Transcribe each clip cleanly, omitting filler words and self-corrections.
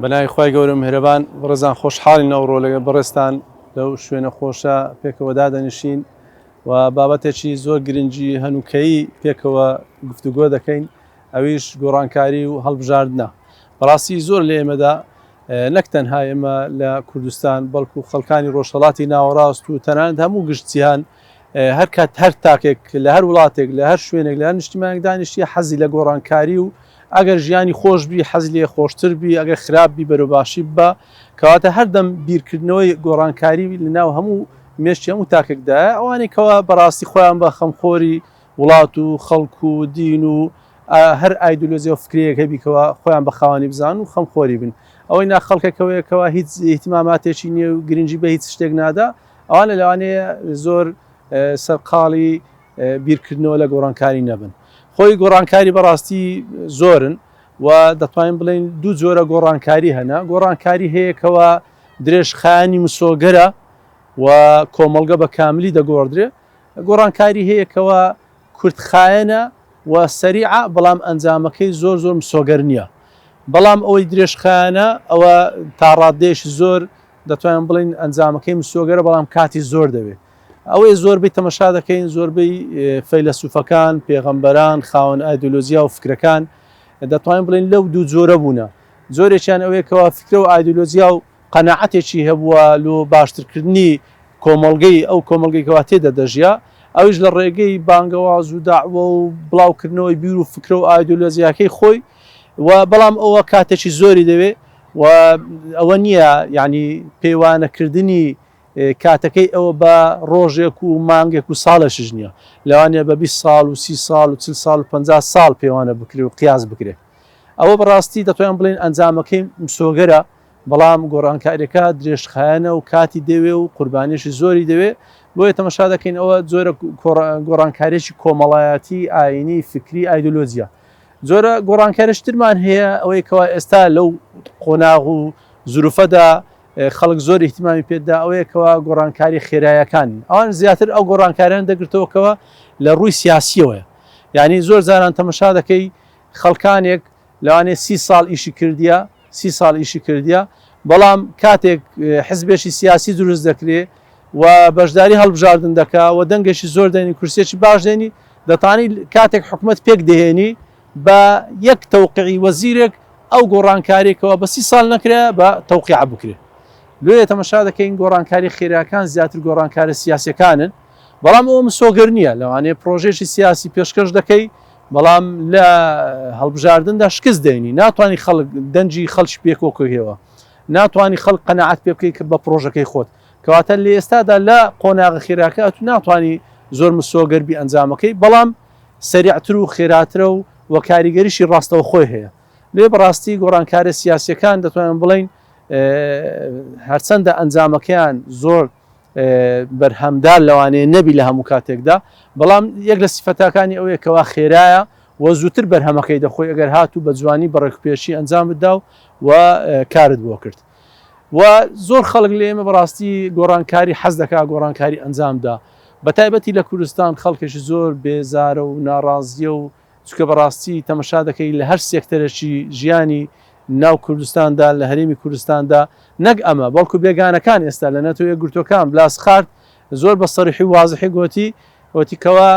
بەناوی خی گەورە میهرەبان بەڕێزان خۆشحاڵین ئەوڕۆ لەگە بەڕێستان لەو شوێنە خۆشە پێکەوە دادەنشین و بابەتێکی زۆر گرنگی هەنووکەیی پێکەوە گفتوگۆ دەکەین ئەویش گۆڕانکاری و هەڵبژاردنە. بەڕاستی زۆر لە ئێمەدا نەک تەنها ئێمە لە کوردستان بەڵکو خەڵکانی ڕۆژهەڵاتی ناوەڕاست و تەنانەت هەموو گشتیان هەر کات هەر تاکێک لە هەر وڵاتێک لە هەر شوێنێک لە هەر نیشتیمانێک دانیشتە حەزی لە گۆڕانکاری و ئەگەر ژیانی خۆش بی حەزی لێ خۆشتر بی ئەگەر خراپ بی بەرەباشی بە کەواتە هەردەم بیرکردنەوەی گۆڕانکاری لەناو هەموو مێشتی هەموو تاکێکدایە ئەوانەی کەوا بەڕاستی خۆیان بە خەمخۆری وڵات و خەڵک و دین و هەر ئایدۆلۆژی و فکرەیەک هەبیکەوە خۆیان بە خاوەنی بزان و خەمخۆری بن ئەوەی ناخەڵکێکەوەیەکەوە هیچ ئیهتیماماتێکی نییە و گرنگی بە هیچ شتێک نادا ئەوانە لەوانەیە زۆر سەرقاڵی بیرکردنەوە لە گۆڕانکاری نەبن. خۆی گۆڕانکاری بەڕاستی زۆرن و دەتوانین بڵین دوو جۆرە گۆڕانکاری هەنا. گۆڕانکاری هەیەکەوە درێژخایانی مسۆگەرە و کۆمەڵگە بە کاملی دەگۆڕدرێ. گۆڕانکاری هەیەکەوە کورتخایەنە و سەریعە بەڵام ئەنجامەکەی زۆر زۆر مسۆگەر نییە. بەڵام ئەوەی درێژخایەنە ئەوە تا ڕادێش زۆر دەتوانین بڵین ئەنجامەکەی مسۆگەرە بەڵام کاتی زۆر دەوێت. ئەوەی زۆربەی تەمەشا دەکەین زۆربەی فەیلسوفەکان پێغەمبەران خاوەن ئایدۆلۆژیا و فکرەکان دەتوانین بڵین لەو دوو جۆرە بوونە. جۆرێکیان ئەوەیەکەوە فکرە و ئایدۆلۆژیا و قەناعەتێکی هەبووە لۆ باشترکردنی کۆمەڵگەی ئەو کۆمەڵگەیەوە تێدا دەژیا ئەویش لە ڕێگەی بانگەواز و داعوە و بڵاوکردنەوەی بیر و فکرە و ئایدۆلۆژیاکەی خۆی و بەڵام ئەوە کاتێکی زۆری دەوێت و ئەوە نییە یعنی پەیوانەکردنی کاتەکەی ئەوە بە ڕۆژێک و مانگێک و ساڵەشش نییە لەوانەیە بە 20 ساڵ و 30 ساڵ و 40 ساڵ و 50 ساڵ پەیوانە بکرێت و قیاس بکرێت. ئەوە بەڕاستی دەتوانین بڵین ئەنجامەکەی مسۆگەرە بەڵام گۆڕانکاریەکە درێژخایەنە و کاتی دەوێ و قوربانیێکی زۆری دەوێت. بۆیە تەمەشا دەکەین ئەوە جۆرە گۆڕانکاریێکی کۆمەڵایەتی ئاینی فکری ئایدۆلۆژیا. جۆرە گۆڕانکاریشترمان هەیە ئەوەی کەوا ئێستا لەو قۆناغ و زروفەدا خەڵک زۆر احتیمامی پێدا ئەوەیەکەوە گۆڕانکاری خێرایەکان ئەوان زیاتر ئەو گۆڕانکاریان دەگرتەوەکەوە لە ڕووی سیاسیەوەیە. یعنی زۆر جاران تەمەشا دەکەی خەڵکانێک لەوانێ 30 ساڵ ئیشی کردیە 30 ساڵ ئیشی کردیە بەڵام کاتێک حزبێکی سیاسی دروست دەکرێت و بەشداری هەڵبژاردن دەکا و دەنگێکی زۆر دێنی کورسێکی باش دێنی دەتانی کاتێک حکومەت پێک دەهێنی بە یەک تەوقیعی وەزیرێک ئەو گۆڕانکاریەکەوە بە 30 ساڵ نەکرێ بە تەوقیع بکرێت. لێ تەمەشا دەکەین گۆڕانکاری خێراکان زیاتر گۆڕانکارە سیاسەکانن بەڵام ئەوە مسۆگەر نییە لەوانەیە پرۆژێکی سیاسی پێشکەش دەکەی بەڵام لە هەڵبژاردندا شکست دێنی ناتوانانی خەڵک دەنجی خەڵکی پێکۆکەوە ناتوانانی خەڵک قەناعەت پێ بکەیت بە پرۆژەکەی خۆت کەواتە لە ئێستادا لە قۆناغە خێراکە تو ناتوانانی زۆر مسۆگەربی ئەنجامەکەی بەڵام سەریعتر و خێراترە و کاریگەریشی ڕاستەوە خۆی هەیە. لێ بەڕاستی گۆڕانکارە سیاسەکان دەتوانن بڵین هەرچەندە ئەنجامەکەیان زۆر بەرهەمدار لەوانەیە نەبی لە هەموو کاتێکدا بەڵام یەک لە سیفەتەکانی ئەوەیەکەوە خێرایە و زووتر بەرهەمەکەی دەخۆی ئەگەر هاتوو بە جوانی بەڕێکپێشی ئەنجام بدا و کارت بۆ کرد. و زۆر خەڵک لە ئێمە بەڕاستی گۆڕانکاری حەز دەکا گۆڕانکاری ئەنجامدا بە تایبەتی لە کوردستان خەڵکێکی زۆر بێزارە و ناڕازیە و چکە بەڕاستی تەمەشا دەکەی لە هەر سێکتەرێکی ژیانی ناو کوردستاندا لە هەرێمی کوردستاندا نەک ئەمە بەڵکو بێگانەکان ئێستا لە نەتەوەیە گرتوەکان بلاس خارد زۆر بە سەریحی وازحی گوتیکەوە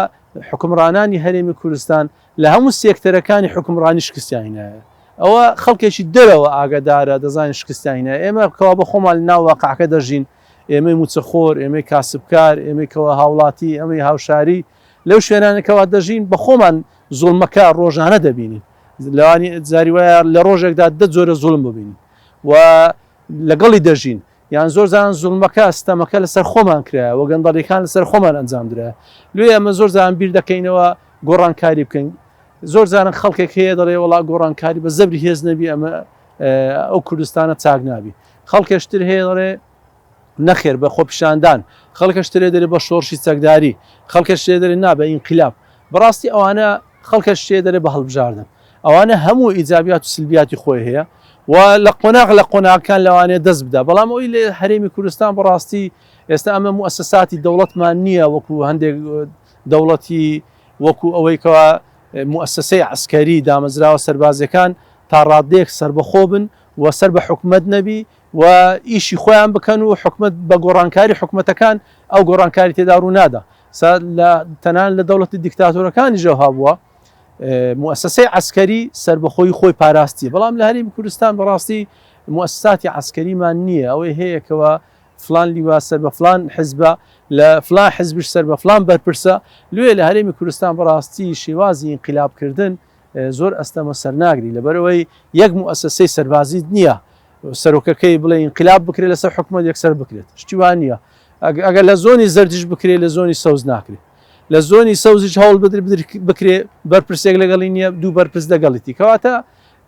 حکومڕانانی هەرێمی کوردستان لە هەموو سێکتەرەکانی حکومڕانی شکستیانە ئەوە خەڵکێکی دەرەوە ئاگادارە دەزانین شکستیانە ئێمە کەوا بە خۆمان ناو واقعەکە دەژین ئێمەی موچەخۆر ئێمەی کاسبکار ئێمەی کەوا هاوڵاتی ئەمەی هاوشاری لەو شوێنانێکەوە دەژین بە خۆمان زوڵمەکە ڕۆژانە دەبینین لەوانی جاری وایە لە ڕۆژێکدا دە جۆرە زوڵم ببینین و لەگەڵی دەژین یان زۆر زان زوڵمەکە ستەمەکە لەسەر خۆمان کرا و گەندەڵیەکان لەسەر خۆمان ئەنجام درا لێ ئەمە زۆر زان بیر دەکەینەوە گۆڕانکاری بکەین. زۆر زانن خەڵکێک هەیە دەڵێ وڵا گۆڕانکاری بە زەبری هێز نەبی ئەمە ئەو کوردستانە چاک نابی. خەڵکێشتر هەیە دەڵێ نەخێر بە خۆپیشاندان خەڵکەشترێ دەرێ بە شۆڕشی چەکداری خەڵکەشتێ دەرێ نابە ئینقیلاب بەڕاستی ئەوانە خەڵکەشتێ دەرێ بە هەڵبژاردن ئەوانە هەموو ئیجابیات و سلبیاتی خۆی هەیە و لە قۆناغەکان لەوانەیە دەست بدا بەڵام ئەوی لە هەرێمی کوردستان بەڕاستی ئێستا ئەمە موسساتی دەوڵەتمان نییە وەکو هەندێک دەوڵەتی وەکو ئەوەیکەوە موسسەی عسکەری دامەزراوە سەربازەکان تا ڕادێک سربەخۆ بن و سەر بە حکومەت نەبی و ئیشی خۆیان بکەن و حکومەت بە گۆڕانکاری حکومەتەکان ئەو گۆڕانکاری تێدا ڕوو نادا تەنان لە دەوڵەتی دیکتاتۆرەکانی ژەوها بووە مؤسسەی عسکەری سربەخۆی خۆی پاراستی بەڵام لە هەرێمی کوردستان بەڕاستی مؤسساتی عسکەریمان نییە ئەوەی هەیەکەوە فلان لیوا سەر بە فلان حزبە لە فلان حزبش سەر بە فلان بەرپرسە لێ لە هەرێمی کوردستان بەڕاستی شێوازی ئینقلابکردن زۆر ئەستەمە سەرناگری لەبەرەوەی یەک مؤسسەی سەربازی نییە سەرۆکەکەی بڵێ ئینقلاب بکرێت لەسەر حکومەت یەکسەر بکرێت شتیوان نییە ئەگەر لە زۆنی زەردیش بکرێت لە زۆنی سەوز ناکرێت لە زۆنی سەوزیش هەوڵ بکرێت بەرپرسێک لەگەڵی نییە دوو بەرپرس لەگەڵیتی کەواتە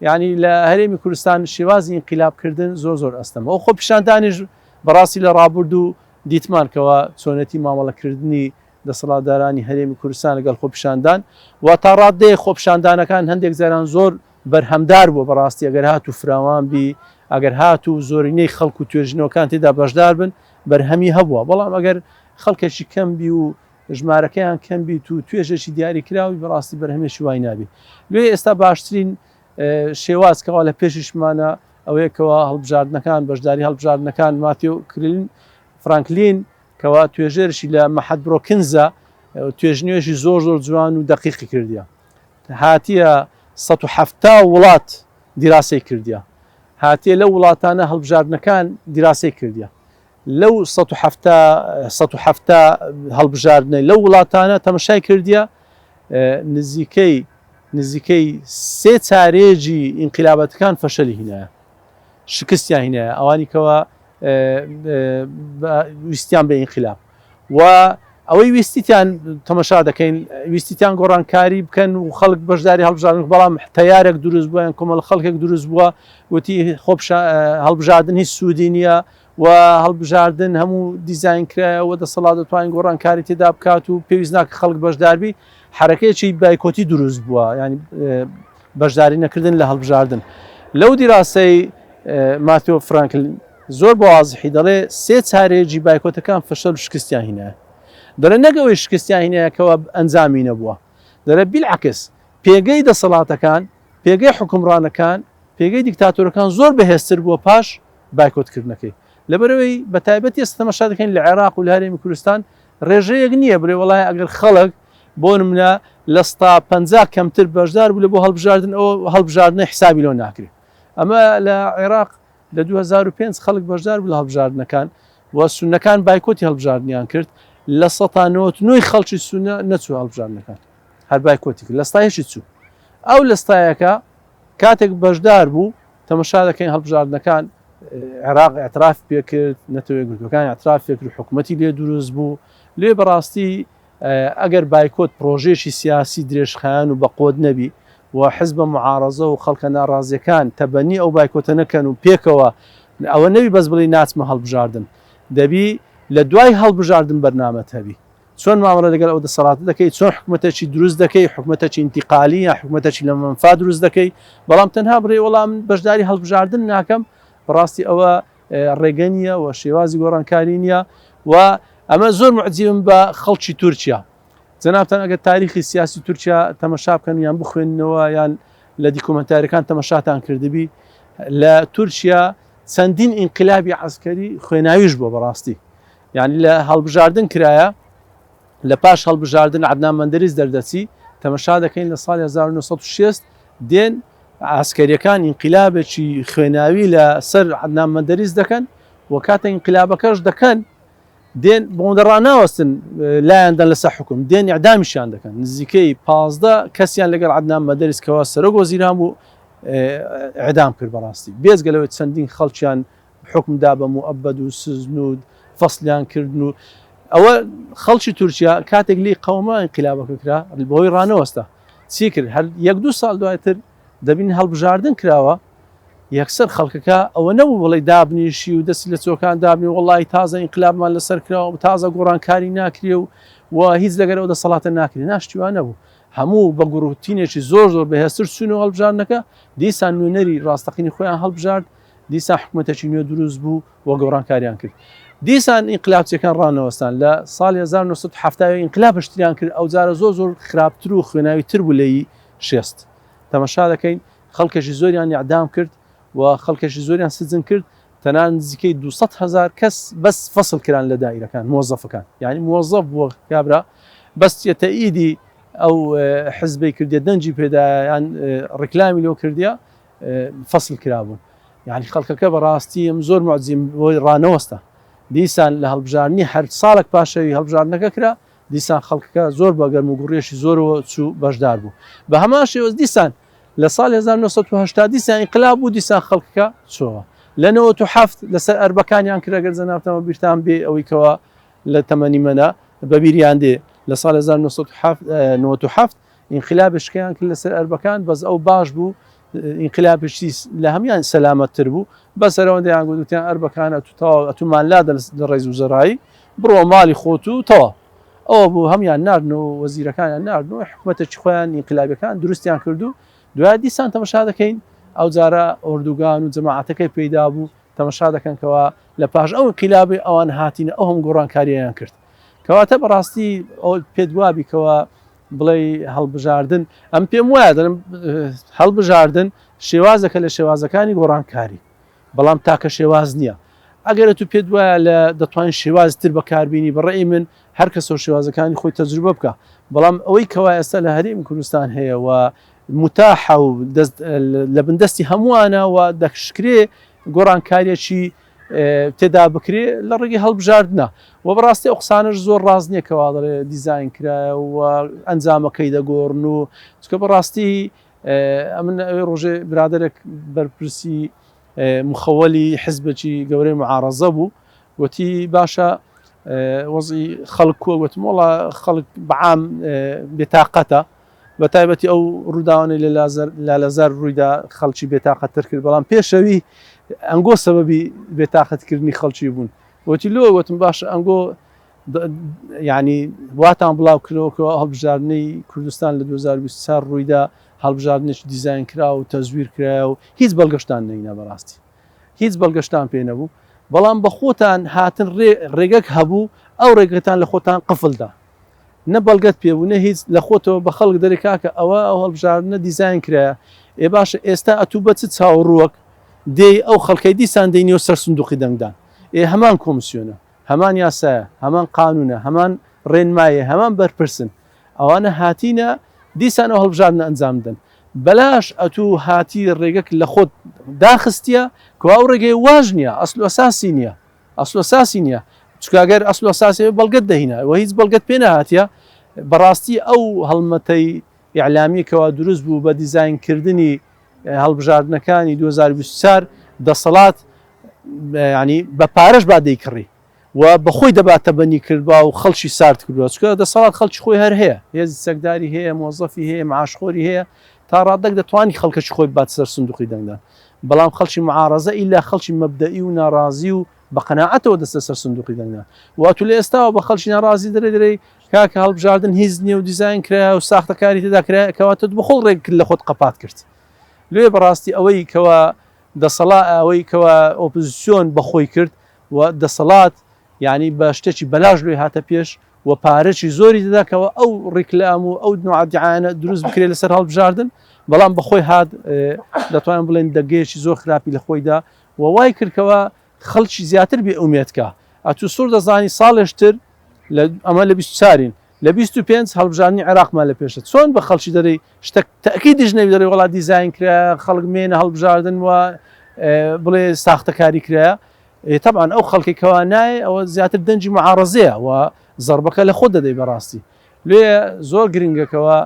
یعنی لە هەرێمی کوردستان شێوازی ئینقلابکردن زۆر ئەستەمە ئەو خۆ پیشاندانیش بەڕاستی لە ڕابرد و دیتمانکەوە چۆنەتی مامەڵەکردنی دەسەڵاتدارانی هەرێمی کوردستان لەگەڵ خۆپیشاندان و تا ڕادەیە خۆپیشاندانەکان هەندێک جاران زۆر بەرهەمدار بوو بەڕاستی ئەگەر هات و فراوان بی ئەگەر هات و زۆرینەی خەڵک و توێژنەوەکان تێدا بەشدار بن بەرهەمی هەبووە بەڵام ئەگەر خەڵکێکی کەم بی و ژمارەکەیان کەم بیت و توێژێکی دیاری کراوی بەڕاستی بەرهەمێکی وای نابی لێ ئێستا باشترین شێوازکەوە لە پێشیشمانە ئەوەیەکەوە هەڵبژاردنەکان بەشداری هەڵبژاردنەکان ماتیۆ کرلین فرانکلین کەوا توێژێرشی لە مەحەد برۆکنزە توێژنێژی زۆر جوان و دقیقی کردیە هاتیە 170 وڵات دیراسی کردیە هاتیە لە وڵاتانە هەڵبژاردنەکان دیراسی کردیە لەو 170 هەڵبژاردنەی لەو وڵاتانە تەمەشای کردیە نزیکەی سێ چارێژی ئینقلابەتەکان فەشەلی هینایە شکستیان هینایە ئەوانیکەوە ویستیان بە ئینقلاب و ئەوەی ویستیان تەمەشا دەکەین ویستیان گۆڕانکاری بکەن و خەڵک بەشداری هەڵبژاردن بەڵام تەیارێک دروست بووە کۆمەڵ خەڵکێک دروست بووە وتی هەڵبژاردن هیچ سوودی نییە و هەڵبژاردن هەموو دیزاینکرایەوە دەسەڵات دەتوانین گۆڕانکاری تێدا بکات و پێویست ناکە خەڵک بەشداربی حرەکەیەکی بایکۆتی دروست بووە ینی بەشداری نەکردن لە هەڵبژاردن لەو دیراسەی ماتیۆ فرانکلین زۆر بە وازحی دەڵێ سێ چارێژی بایکۆتەکان فەشەل و شکستیان هینایە دەرە نەگەوەی شکستیان هینایەکەوە ئەنجامی نەبووە دەرە بیلعکس پێگەی دەسەڵاتەکان پێگەی حکومڕانەکان پێگەی دیکتاتۆرەکان زۆر بەهێزتر بووە پاش بایکۆتکردنەکەی لەبەرەوەی بە تایبەتی ئێستا تەماشا دەکەین لە عێراق و لە هەرێمی کوردستان ڕێژەیەک نییە بڵێ وڵای ئەگەر خەڵک بۆ نمونە لە 150 کەمتر بەشدار بوو لە بۆ هەڵبژاردن ئەو هەڵبژاردنە حسابی لۆ ناکرێت ئەمە لە عێراق لە 2005 خەڵک بەشدار بوو لە هەڵبژاردنەکان و سونەکان بایکۆتی هەڵبژاردنیان کرد لە 199 خەڵکی سونە نەچوو هەڵبژاردنەکان هەر بایکۆتی کرد لە ستایشی چوو ئەو لە ستایەکە کاتێک بەشدار بوو تەمەشا دەکەین هەڵبژاردنەکان عێراق اعتراف پێکرد نەتەوەی گرتوەکان اعتراف پێکرد حکوومەتی لێ دروست بوو لێ بەڕاستی ئەگەر بایکۆت پرۆژێکی سیاسی درێژخایان و بەقۆت نەبی و حزب معارەزە و خەڵکە ناڕازیەکان تەبەنی ئەو بایکۆتە نەکەن و پێکەوە ئەوە نەوی بەس بڵی ناچمە هەڵبژاردن دەبی لە دوای هەڵبژاردن بەرنامەت هەبی چۆن مامەڵە لەگەڵ ئەو دەسەڵاتە دەکەی چۆن حکوومەتێکی دروست دەکەی حکوومەتێکی ئینتیقالی یا حکوومەتێکی لە منفا دروست دەکەی بەڵام تەنها بڕێ وەڵام بەشداری هەڵبژاردن ناکەم بەڕاستی ئەوە ڕێگە نییە و شێوازی گۆڕانکاری نییە و ئەمە زۆر معجزیم بە خەڵکی تورکیا جەنابتان ئەگەر تاریخی سیاسی تورکیا تەمەشا بکەن یان بخوێننەوە یان لە دیکۆمەنتاریەکان تەمەشاتان کردبی لە تورکیا چەندین ئینقلابی عسکەری خوێناویش بووە بەڕاستی یعنی لە هەڵبژاردن کرایە لە پاش هەڵبژاردن عەدنان مەندەریز دەردەچی تەمەشا دەکەین لە ساڵی 1960 دێن عسکەریەکان ئینقلابێکی خوێناوی لە سەر عەدنان مەندەریز دەکەن و کاتە ئینقلابەکەش دەکەن دێن بۆندەڕا ناوەستن لایەندەن لەسەر حکوم دێن ئیعدامیشیان دەکەن نزیکەی 15 کەسیان لەگەڵ عەدنان مەندەریز کەوا سەرۆک وەزیران بوو ئیعدام کرد بەڕاستی بێجگەلەوەی چەندین خەڵکیان حکمدا بە موئەبەد و سزن و فەسلیان کردن و ئەوە خەڵکی تورکیا کاتێک لی قەوما ئینقلابەکە کرا بۆی ڕانەوەستا چی کرد هەر 1-2 ساڵ دوایتر دەبین هەڵبژاردن کراوە یەکسەر خەڵکەکە ئەوە نەبوو بڵێ دابنیشی و دەستی لە چۆکان دابنی وڵی تازە ئینقلابمان لەسەر کراوە و تازە گۆڕانکاری ناکرێ و هیچ لەگەر ئەو دەسەڵاتە ناکرێ ناشتیوان نەبوو هەموو بە گروتینێکی زۆر بەهێزتر چوون و هەڵبژاردنەکە دیسان نوێنەری ڕاستەقینی خۆیان هەڵبژارد دیسان حکوومەتێکی نوێ دروست بوو و گۆڕانکاریان کرد دیسان ئینقلابچەکان ڕانەوەستان لە ساڵی 1970 ئینقلاب پشتیان کرد ئەو جارە زۆر خراپتر و خوێناوی تر بوو لەی شێست تەمەشا دەکەین خەڵکێکی زۆریان ئیعدام کرد و خەڵکێکی زۆریان سزن کرد تەنان نزیکەی 200,000 کەس بەس فەسڵ کران لە دایرەکان موظفەکان یعنی موظف بووە کابرا بەس تەئیدی ئەو حزبەی کردێ دەنجی پێدایان ڕێکلامی لەو کردیە فەسڵ کرابوون یعنی خەڵکەکە بەڕاستی ئەم زۆر معجزەی بۆی ڕانەوەستە دیسان لە هەڵبژاردننی هەر ساڵێک پاشەوی هەڵبژاردنەکە کرا دیسان خەڵکەکە زۆر بە گەرم و گوڕێشی زۆرەوە چوو بەشدار بوو بە هەمان شێوەز دیسان لە ساڵ 1970 دیسان ئینقلاب بوو دیسان خەڵکەکە چۆوە لە 97 لەسەر ئەربەکانیان کرا گەر زەناوتەمە بیرتان بێ ئەوەی کەوە لە تەمەنی منە بە بیریان دێ لە ساڵ 1997 ئینقلابشکیان کرد لەسەر ئەربەکان بەس ئەو باش بوو ئینقلابشتی لە هەمان سەلامەتتر بوو بەسەرەوەندەیان گوتیان ئەربەکانە ئەتومان لا لە ڕێز وزەرایی بڕۆ ماڵی خۆت و تەوا ئەوە بوو هەمیان ناردنەوە وەزیرەکانیان ناردنەوە حکوومەتێکی خۆیان ئینقلابیەکان دروستیان کردو دوای دیسان تەماشا دەکەین ئەو جارە ئۆردوگان و جەماعەتەکەی پەیدا بوو تەماشا دەکەنکەوە لە پاش ئەو ئینقلابی ئەوان هاتینە ئەو هەم گۆڕانکارییان کرد کەواتە بەڕاستی ئەو پێدوابیکەوە بڵێ هەڵبژاردن ئەم پێم وایە دەڵێم هەڵبژاردن شێوازەکە لە شێوازەکانی گۆڕانکاری بەڵام تاکە شێواز نییە ئەگەرە تو پێت وایە لە دەتوانین شێوازتر بەکاربیینی بەڕێی من هەر کەسە شێوازەکانی خۆی تەجروبە بکە بەڵام ئەوەی کەوا ئێستا لە هەرێمی کوردستان هەیە و متاحە و لە بندستی هەمووانە و دەشکرێ گۆڕانکاریەکی تێدا بکرێ لە ڕێگەی هەڵبژاردنە و بەڕاستی ئەو قسانش زۆر ڕاست نییە کەوا دەڵێ دیزاین کرا و ئەنجامەکەی دەگۆڕن و چکە بەڕاستی ئەمن ڕۆژێ برادێک بەرپرسی مخەوەلی حزبێکی گەورەی معارەزە بوو وتی باشە وەزی خەڵک وتم وڵا خەڵک بەعام بێتاقەتە بە تایبەتی ئەو ڕووداوانەی لە لەزار ڕوویدا خەڵکی بێتاقەتتر کرد بەڵام پێشەوی ئەنگۆ سەبەبی بێتاقەتکردنی خەڵکی بوون وتی لۆ وتم باشە ئەنگۆ ینی واتان بڵاو کرەوەکەوە هەڵبژاردنەی کوردستان لە 2024 ڕوویدا هەڵبژاردنێکی دیزاین کرا و تەزویر کرا و هیچ بەڵگەشتان نەینە بەڕاستی هیچ بەڵگەشتان پێ نەبوو بەڵام بە خۆتان هاتن ڕێگەک هەبوو ئەو ڕێگەتان لە خۆتان قفلدا نە بەڵگەت پێبوو نە هیچ لە خۆتەوە بە خەڵک دەرێکاکە ئەوە ئەو هەڵبژاردنە دیزاین کرایە ئێ باشە ئێستا ئەتوو بە چ چاوەڕووەک دێ ئەو خەڵکەی دیسان دەینەوە سەر سندوقی دەنگدان ئێ هەمان کۆمسیۆنە هەمان یاسایە هەمان قانونە هەمان ڕێنمایە هەمان بەرپرسن ئەوانە هاتینە دیسان ئەو هەڵبژاردنە ئەنجام بدەن بەلاش ئەتوو هاتی ڕێگەک لە خۆت داخستیە کە ئەو ڕێگەی واژ نییە ئەسڵ ئەساسی نییە ئەسڵ ئەساسی نییە چکاگەر ئەسڵ ئەساسی بەڵگەت دەهینە و هیچ بەڵگەت پێ نەهاتیە بەڕاستی ئەو هەڵمەتەی ئیعلامیەکەوە دروست بوو بە دیزاینکردنی هەڵبژاردنەکانی 2024 دەسەڵات ینی بە پارەش با دەیکڕی و بەخۆی دەباتە بەنی کردبا و خەڵکی سارد کردووە چکە دەسەڵات خەڵکی خۆی هەر هەیە هێزی سەکداری هەیە مۆزەفی هەیە معاشخۆری هەیە تا ڕادەک دەتوانی خەڵکەی خۆی بات سەر سندوقی دەنگدان بەڵام خەڵکی معارەزە ئیلا خەڵکی مەبدەئی و ناڕازی و بە قەناعەتەوە دەستە سەر سندوقی دەنگدان واتو لە ئێستاوە بە خەڵکی ناڕازی دەرێ کاکە هەڵبژاردن هیچ نییە و دیزاین کرا و ساختەکاری تێدا کرا کەواتە بخۆڵ ڕێک کرد لە خۆت قەپات کرد لێ بەڕاستی ئەوەی کەوە دەسەڵات ئەوەی کەوە ئۆپۆزیسیۆن بەخۆی کرد و دەسەڵات یعنی بە شتێکی بەلاژ لێ هاتە پێش و پارەی زۆری دەداکەوە ئەو ڕیکلام و ئەو نوعادیعانە دروست بکرێت لەسەر هەڵبژاردن بەڵام بەخۆی هات دەتوانین بڵێن دەگەیەکی زۆر خراپی لە خۆیدا و وای کردکەوە خەڵکی زیاتر بێ ئومێدکە ئەتو سوور دەزانی ساڵێشتر ئەمە لە 24 لە 25 هەڵبژاردننی عێراقمان لە پێشە چۆن بە خەڵکی دەرەی شتێک تەکیدیش نەوی دەڕێ وڵات دیزاین کرا خەڵک مێنە هەڵبژاردن و بڵێ ساختەکاری کرایە طبعا ئەو خەڵکی کەوا نایە ئەوە زیاتر دەنجی معارەزەیە و زەربەکە لە خۆ دەدەی بەڕاستی لێ زۆر گرنگەکەوە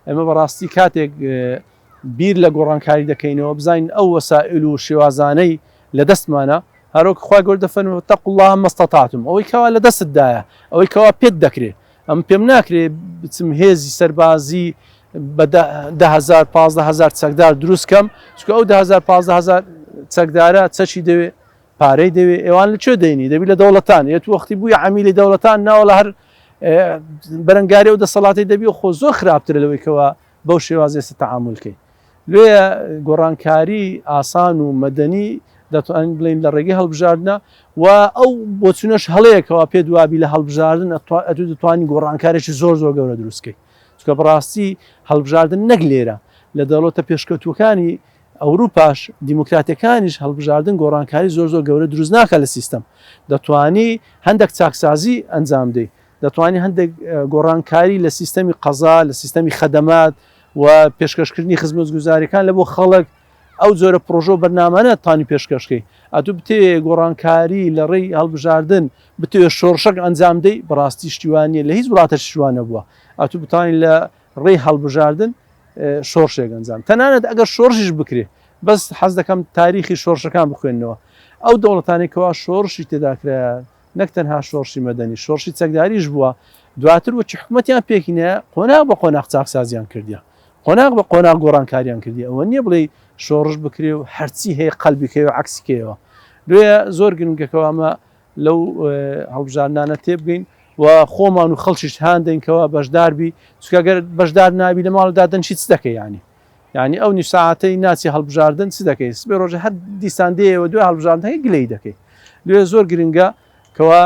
ئەمە بەڕاستی کاتێک بیر لە گۆڕانکاری دەکەینەوە بزانین ئەو وەسائل و شێوازانەی لە دەستمانە هەروەک خوا گەورە دەفەرمێ واتقوا الله ما استطعتم ئەوەی کەوا لە دەستتدایە ئەوەی کەوا پێت دەکرێت ئەم پێم ناکرێت بچم هێزی سەربازی بە 10,000 15,000 چەکدار دروست کەم چکە ئەو 10,000 15,000 چەکدارە چەچی دەوێت پارەی دەوێت ئێوان لە کوێ دەینی دەبی لە دەوڵەتان یەت وەختی بووی عەمیلی دەوڵەتان ناوە لە هەر بەرەنگاری و دەسەڵاتی دەبی و خۆ زۆر خراپترە لەوەیکەوە بەو شێوازی ئێستا تەعامولکەی لێ گۆڕانکاری ئاسان و مەدەنی دەتوانین بڵین لە ڕێگەی هەڵبژاردنە و ئەو بۆچونەش هەڵەیەکەوە پێ دوابی لە هەڵبژاردن ئەتوو دەتوانین گۆڕانکارێکی زۆر زۆر گەورە دروستکەی چکە بەڕاستی هەڵبژاردن نەک لێرە لە دەوڵەتە پێشکەوتوەکانی ئەوروپاش دیموکراتەکانیش هەڵبژاردن گۆڕانکاری زۆر گەورە دروست ناکە لە سیستەم دەتوانی هەندێک چاکسازی ئەنجام دەی دەتوانانی هەندێک گۆڕانکاری لە سیستەمی قەزا لە سیستەمی خەدەمات و پێشکەشکردنی خزمەتگوزاریەکان لە بۆ خەڵک ئەو جۆرە پرۆژە و بەرنامانە توانی پێشکەشکەی ئەتوو بتێ گۆڕانکاری لە ڕێی هەڵبژاردن بتێ شۆڕشەک ئەنجام دەی بەڕاستی شتیوانیە لە هیچ وڵاتە شتیوانە بووە ئەتوو بتوانین لە ڕێی هەڵبژاردن شۆڕشێک ئەنجام تەنانەت ئەگەر شۆڕشیش بکرێ بەس حەز دەکەم تاریخی شۆڕشەکان بخوێنەوە ئەو دەوڵەتانێکەوە شۆڕشی تێداکرا نەک تەنها شۆڕشی مەدەنی شۆڕشی چەکداریش بووە دواتر وەچی حکومەتیان پێکینە قۆناغ بە قۆناغ چاکسازیان کردیە قۆناغ بە قۆناغ گۆڕانکاریان کردی ئەوە نییە بڵێ شۆڕش بکرێ و هەرچی هەیە قەلبیکەوە عکسکەوە دوێ زۆر گرنگەکەەوە ئەمە لەو هەڵبژاردانە تێبگەین و خۆمان و خەڵکیش هاندێنکەوە بەشداربی چکەگەر بەشدار نابی لە ماڵدا دەنشی چ دەکەی ینی ئەو نیساعەتەی ناچی هەڵبژاردن چ دەکەی بێ ڕۆژە هەر دیسان دێەوە دوێ هەڵبژاردنەکە گلەی دەکەی لێ زۆر گرنگە کەوا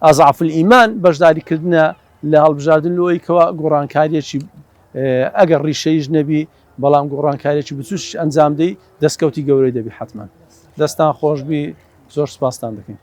ئەزعف الئیمان بەشداریکردنە لە هەڵبژاردن لەوەی کەوا گۆڕانکاریەکی ئەگەر ڕیشەیش نەبی بەڵام گۆڕانکاریەکی بچوش ئەنجام دەی دەستکەوتی گەورەی دەبی حتمما دەستان خۆشببی زۆر سپاسان دەکەین.